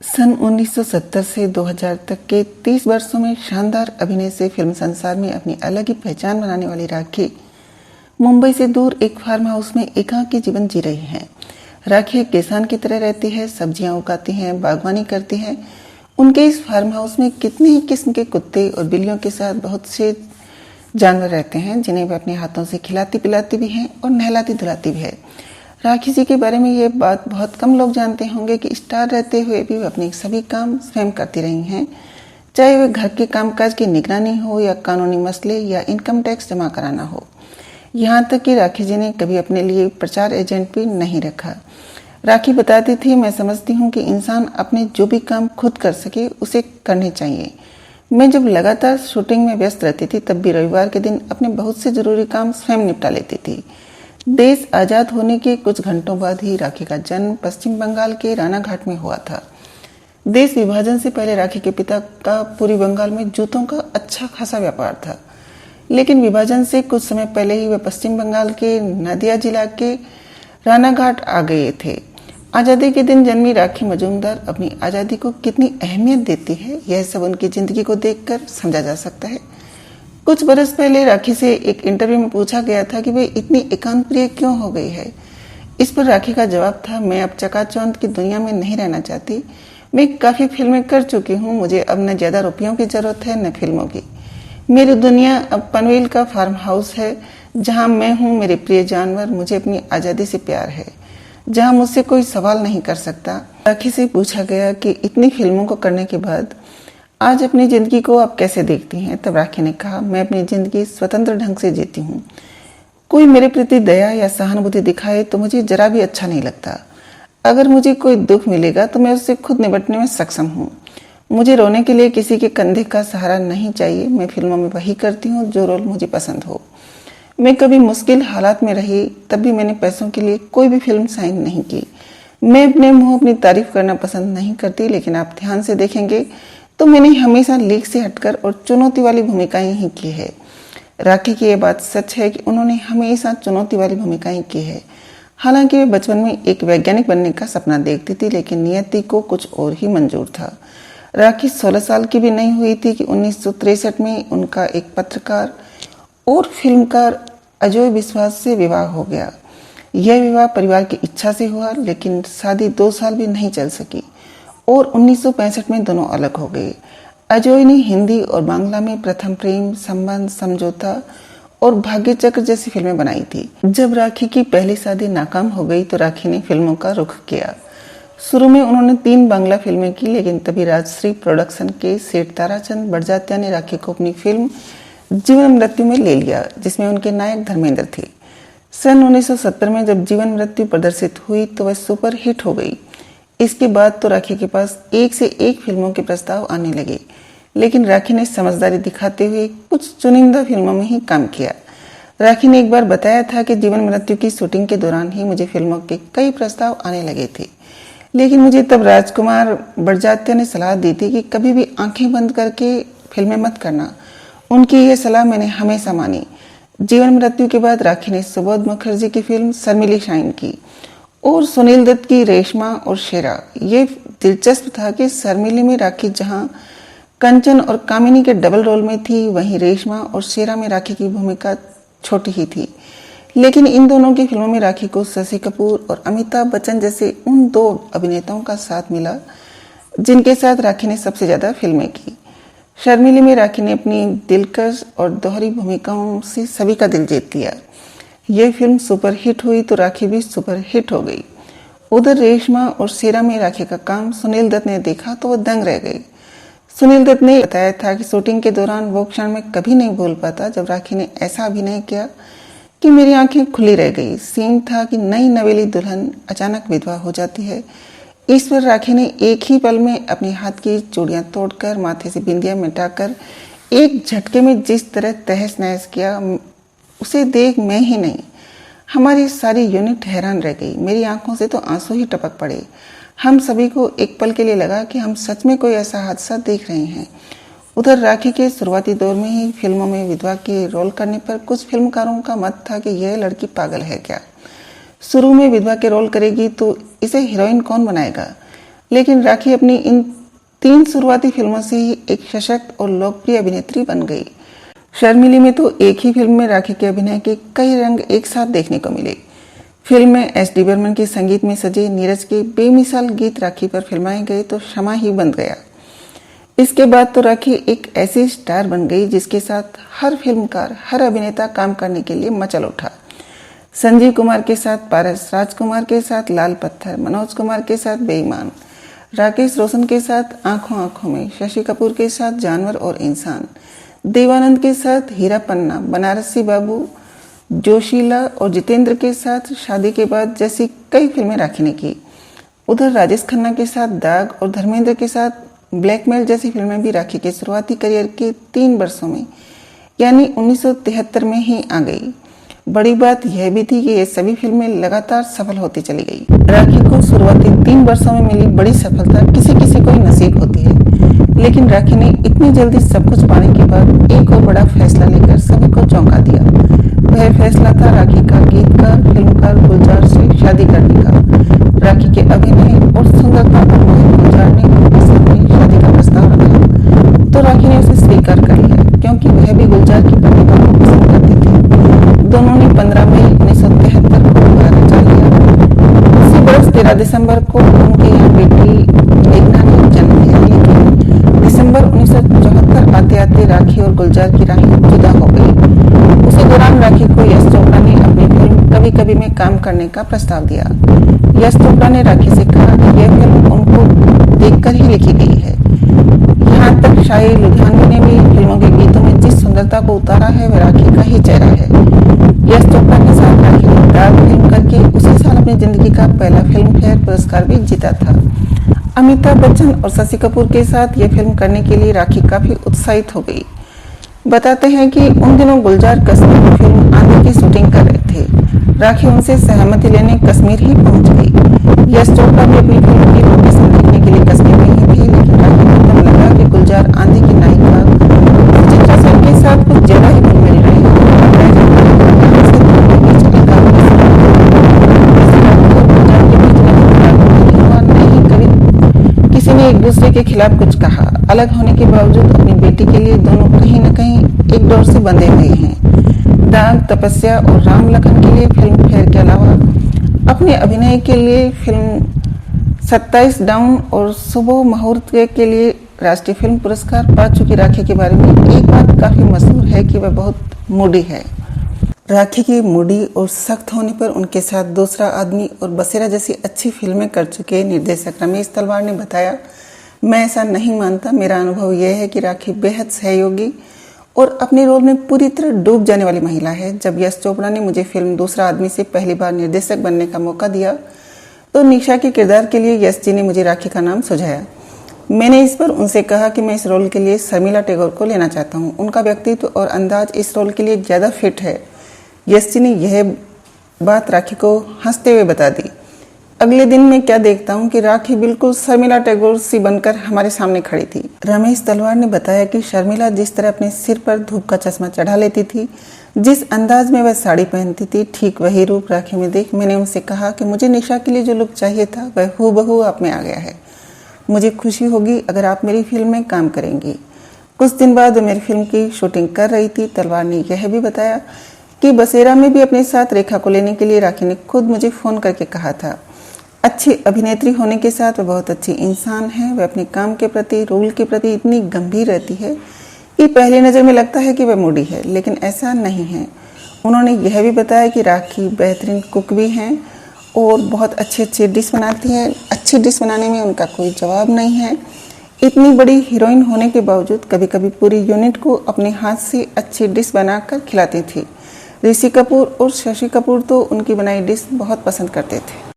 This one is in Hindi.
सन 1970 से 2000 तक के 30 वर्षों में शानदार अभिनय से फिल्म संसार में अपनी अलग ही पहचान बनाने वाली राखी मुंबई से दूर एक फार्म हाउस में एकांकी जीवन जी रही हैं। राखी एक किसान की तरह रहती है, सब्जियां उगाती हैं, बागवानी करती हैं। उनके इस फार्म हाउस में कितने ही किस्म के कुत्ते और बिल्लियों के साथ बहुत से जानवर रहते हैं, जिन्हें वे अपने हाथों से खिलाती पिलाती भी हैं और नहलाती धुलाती भी है। राखी जी के बारे में ये बात बहुत कम लोग जानते होंगे कि स्टार रहते हुए भी वे अपने सभी काम स्वयं करती रही हैं, चाहे वे घर के कामकाज की निगरानी हो या कानूनी मसले या इनकम टैक्स जमा कराना हो। यहाँ तक कि राखी जी ने कभी अपने लिए प्रचार एजेंट भी नहीं रखा। राखी बताती थी, मैं समझती हूँ कि इंसान अपने जो भी काम खुद कर सके उसे करने चाहिए। मैं जब लगातार शूटिंग में व्यस्त रहती थी तब भी रविवार के दिन अपने बहुत से जरूरी काम स्वयं निपटा लेती थी। देश आजाद होने के कुछ घंटों बाद ही राखी का जन्म पश्चिम बंगाल के रानाघाट में हुआ था। देश विभाजन से पहले राखी के पिता का पूर्वी बंगाल में जूतों का अच्छा खासा व्यापार था, लेकिन विभाजन से कुछ समय पहले ही वे पश्चिम बंगाल के नदिया जिला के रानाघाट आ गए थे। आज़ादी के दिन जन्मी राखी मजूमदार अपनी आज़ादी को कितनी अहमियत देती है, यह सब उनकी जिंदगी को देखकर समझा जा सकता है। कुछ बरस पहले राखी से एक इंटरव्यू में पूछा गया था कि वे इतनी एकांत प्रिय क्यों हो गई है। इस पर राखी का जवाब था, मैं अब चकाचौंध की दुनिया में नहीं रहना चाहती। मैं काफ़ी फिल्में कर चुकी हूँ, मुझे अब न ज़्यादा रुपयों की ज़रूरत है न फिल्मों की। मेरी दुनिया अब पनवेल का फार्म हाउस है, जहाँ मैं हूँ, मेरे प्रिय जानवर, मुझे अपनी आज़ादी से प्यार है, जहाँ मुझसे कोई सवाल नहीं कर सकता। राखी से पूछा गया कि इतनी फिल्मों को करने के बाद आज अपनी ज़िंदगी को आप कैसे देखती हैं, तब राखी ने कहा, मैं अपनी ज़िंदगी स्वतंत्र ढंग से जीती हूँ। कोई मेरे प्रति दया या सहानुभूति दिखाए तो मुझे जरा भी अच्छा नहीं लगता। अगर मुझे कोई दुख मिलेगा तो मैं उससे खुद निपटने में सक्षम हूँ। मुझे रोने के लिए किसी के कंधे का सहारा नहीं चाहिए। मैं फिल्मों में वही करती हूँ जो रोल मुझे पसंद हो। मैं कभी मुश्किल हालात में रही तब भी मैंने पैसों के लिए कोई भी फिल्म साइन नहीं की। मैं अपने मुँह अपनी तारीफ करना पसंद नहीं करती, लेकिन आप ध्यान से देखेंगे तो मैंने हमेशा लीक से हटकर और चुनौती वाली भूमिकाएं ही की है। राखी की यह बात सच है कि उन्होंने हमेशा चुनौती वाली भूमिकाएं की है। हालांकि वे बचपन में एक वैज्ञानिक बनने का सपना देखती थी, लेकिन नियति को कुछ और ही मंजूर था। राखी 16 साल की भी नहीं हुई थी कि 1963 में उनका एक पत्रकार और फिल्मकार अजय विश्वास से विवाह हो गया। यह विवाह परिवार की इच्छा से हुआ, लेकिन शादी 2 साल भी नहीं चल सकी और 1965 में दोनों अलग हो गए। अजय ने हिंदी और बांग्ला में प्रथम प्रेम, संबंध, समझौता और भाग्य चक्र जैसी फिल्में बनाई थी। जब राखी की पहली शादी नाकाम हो गई तो राखी ने फिल्मों का रुख किया। शुरू में उन्होंने 3 बांग्ला फिल्में की, लेकिन तभी राजश्री प्रोडक्शन के सेठ ताराचंद बड़जात्या ने राखी को अपनी फिल्म जीवन मृत्यु में ले लिया, जिसमें उनके नायक धर्मेंद्र थे। सन 1970 में जब जीवन मृत्यु प्रदर्शित हुई तो वह सुपर हिट हो गई। इसके बाद तो राखी के पास एक से एक फिल्मों के प्रस्ताव आने लगे, लेकिन राखी ने समझदारी दिखाते हुए कुछ चुनिंदा फिल्मों में ही काम किया। राखी ने एक बार बताया था कि जीवन मृत्यु की शूटिंग के दौरान ही मुझे फिल्मों के कई प्रस्ताव आने लगे थे, लेकिन मुझे तब राजकुमार बड़जात्या ने सलाह दी थी कि कभी भी आंखें बंद करके फिल्में मत करना। उनकी यह सलाह मैंने हमेशा मानी। जीवन मृत्यु के बाद राखी ने सुबोध मुखर्जी की फिल्म शर्मिली शाइन की और सुनील दत्त की रेशमा और शेरा। ये दिलचस्प था कि शर्मिली में राखी जहां कंचन और कामिनी के डबल रोल में थी, वहीं रेशमा और शेरा में राखी की भूमिका छोटी ही थी। लेकिन इन दोनों की फिल्मों में राखी को शशि कपूर और अमिताभ बच्चन जैसे उन 2 अभिनेताओं का साथ मिला जिनके साथ राखी ने सबसे ज्यादा फिल्में की। शर्मिली में राखी ने अपनी दिलकश और दोहरी भूमिकाओं से सभी का दिल जीत लिया। यह फिल्म सुपर हिट हुई तो राखी भी सुपर हिट हो गई। उधर रेशमा और शेरा में राखी का काम सुनील दत्त ने देखा तो वह दंग रह गए। सुनील दत्त ने बताया था कि शूटिंग के दौरान वो क्षण में कभी नहीं भूल पाता जब राखी ने ऐसा अभिनय किया कि मेरी आंखें खुली रह गई। सीन था कि नई नवेली दुल्हन अचानक विधवा हो जाती है। इस पर राखी ने एक ही पल में अपने हाथ की चूड़ियां तोड़कर, माथे से बिंदियां मिटाकर एक झटके में जिस तरह तहस नहस किया, उसे देख मैं ही नहीं, हमारी सारी यूनिट हैरान रह गई। मेरी आंखों से तो आंसू ही टपक पड़े। हम सभी को एक पल के लिए लगा कि हम सच में कोई ऐसा हादसा देख रहे हैं। उधर राखी के शुरुआती दौर में ही फिल्मों में विधवा के रोल करने पर कुछ फिल्मकारों का मत था कि यह लड़की पागल है क्या, शुरू में विधवा के रोल करेगी तो इसे हीरोइन कौन बनाएगा। लेकिन राखी अपनी इन 3 शुरुआती फिल्मों से ही एक सशक्त और लोकप्रिय अभिनेत्री बन गई। शर्मिली में तो एक ही फिल्म में राखी के अभिनय के कई रंग एक साथ देखने को मिले। फिल्म में एस.डी. बर्मन के संगीत में सजे नीरज के बेमिसाल गीत राखी पर फिल्माए गए तो क्षमा ही बन गया। इसके बाद तो राखी एक ऐसी स्टार बन गई जिसके साथ हर फिल्मकार, हर अभिनेता काम करने के लिए मचल उठा। संजीव कुमार के साथ पारस, राजकुमार के साथ लाल पत्थर, मनोज कुमार के साथ बेईमान, राकेश रोशन के साथ आंखों आंखों में, शशि कपूर के साथ जानवर और इंसान, देवानंद के साथ हीरा पन्ना, बनारसी बाबू, जोशीला और जितेंद्र के साथ शादी के बाद जैसी कई फिल्में राखी ने की। उधर राजेश खन्ना के साथ दाग और धर्मेंद्र के साथ ब्लैकमेल जैसी फिल्में भी राखी के शुरुआती करियर के 3 वर्षों में यानी 1973 में ही आ गई। बड़ी बात यह भी थी कि ये सभी फिल्में लगातार सफल होती चली गई। राखी को शुरुआती 3 वर्षों में मिली बड़ी सफलता किसी किसी को ही नसीब होती है, लेकिन राखी ने इतनी जल्दी सब कुछ पाने के बाद एक और बड़ा फैसला लेकर सभी को चौंका दिया। वह फैसला था राखी का गीतकार, फिल्मकार गुलजार से शादी करने का। राखी के अभिनय और सुंदरता पर मोहित गुलजार ने उनके सामने शादी का प्रस्ताव रखा तो राखी ने उसे स्वीकार कर लिया, क्योंकि वह भी गुलजार की प्रतिभा को पसंद करती थी। दोनों ने 15 मई 1973 को विवाह रचा लिया। उसी वर्ष 13 दिसंबर को उनके यहाँ बेटी मेघना ने जन्म लिया, लेकिन दिसंबर 1974 आते आते राखी और गुलजार की राहें जुदा हो गई। उसी दौरान राखी को यश चोपड़ा ने अपनी फिल्म कभी कभी में काम करने का प्रस्ताव दिया। यश चोपड़ा ने राखी से कहा कि यह फिल्म उनको देखकर ही लिखी गई है। यहाँ तक शायद लुधियानवी ने भी फिल्मों के गीतों में जिस सुंदरता को उतारा है वह राखी का ही चेहरा है। यश चोपड़ा के साथ राखी ने दाग फिल्म करके उसी साल अपनी जिंदगी का पहला फिल्म फेयर पुरस्कार भी जीता था। अमिताभ बच्चन और शशि कपूर के साथ यह फिल्म करने के लिए राखी काफी उत्साहित हो गई। बताते हैं कि उन दिनों गुलजार कश्मीर में फिल्म आंधी की शूटिंग कर रहे थे। राखी उनसे सहमति लेने कश्मीर ही पहुंच गई। यश चोपड़ा भी अपनी फिल्म की लोकेशन देखने के लिए कश्मीर में ही थे, लेकिन राखी को तब लगा कि गुलजार आंधी की नायिका सुचित्रा सेन के साथ कुछ ज्यादा ही घुल मिल रहे हैं। किसी ने एक दूसरे के खिलाफ कुछ कहा। अलग होने के बावजूद अपनी बेटी के लिए दोनों कहीं न कहीं एक डोर से बंधे हुए हैं। दाग, तपस्या और राम लखन के लिए फिल्म फेयर के अलावा अपने अभिनय के लिए फिल्म 27 डाउन और सुबह मुहूर्त के लिए राष्ट्रीय फिल्म पुरस्कार पा चुकी राखी के बारे में एक बात काफी मशहूर है कि वह बहुत मूडी है। राखी की मूडी और सख्त होने पर उनके साथ दूसरा आदमी और बसेरा जैसी अच्छी फिल्में कर चुके निर्देशक रमेश तलवार ने बताया, मैं ऐसा नहीं मानता। मेरा अनुभव यह है कि राखी बेहद सहयोगी और अपने रोल में पूरी तरह डूब जाने वाली महिला है। जब यश चोपड़ा ने मुझे फिल्म दूसरा आदमी से पहली बार निर्देशक बनने का मौका दिया तो निशा के किरदार के लिए यश जी ने मुझे राखी का नाम सुझाया। मैंने इस पर उनसे कहा कि मैं इस रोल के लिए शर्मिला टैगोर को लेना चाहता हूँ। उनका व्यक्तित्व और अंदाज इस रोल के लिए ज्यादा फिट है। यश जी ने यह बात राखी को हंसते हुए बता दी। अगले दिन मैं क्या देखता हूँ कि राखी बिल्कुल शर्मिला टैगोर सी बनकर हमारे सामने खड़ी थी। रमेश तलवार ने बताया कि शर्मिला जिस तरह अपने सिर पर धूप का चश्मा चढ़ा लेती थी, जिस अंदाज में वह साड़ी पहनती थी, ठीक वही रूप राखी में देख मैंने उनसे कहा कि मुझे निशा के लिए जो लुक चाहिए था वह हूबहू आप में आ गया है। मुझे खुशी होगी अगर आप मेरी फिल्म में काम करेंगी। कुछ दिन बाद मेरी फिल्म की शूटिंग कर रही थी। तलवार ने यह भी बताया कि बसेरा में भी अपने साथ रेखा को लेने के लिए राखी ने खुद मुझे फोन करके कहा था। अच्छी अभिनेत्री होने के साथ वह बहुत अच्छी इंसान है। वह अपने काम के प्रति, रोल के प्रति इतनी गंभीर रहती है कि पहली नज़र में लगता है कि वह मूडी है, लेकिन ऐसा नहीं है। उन्होंने यह भी बताया कि राखी बेहतरीन कुक भी हैं और बहुत अच्छी डिश बनाती हैं। अच्छी डिश बनाने में उनका कोई जवाब नहीं है। इतनी बड़ी हीरोइन होने के बावजूद कभी कभी पूरी यूनिट को अपने हाथ से अच्छी डिश बनाकर खिलाती थी। ऋषि कपूर और शशि कपूर तो उनकी बनाई डिश बहुत पसंद करते थे।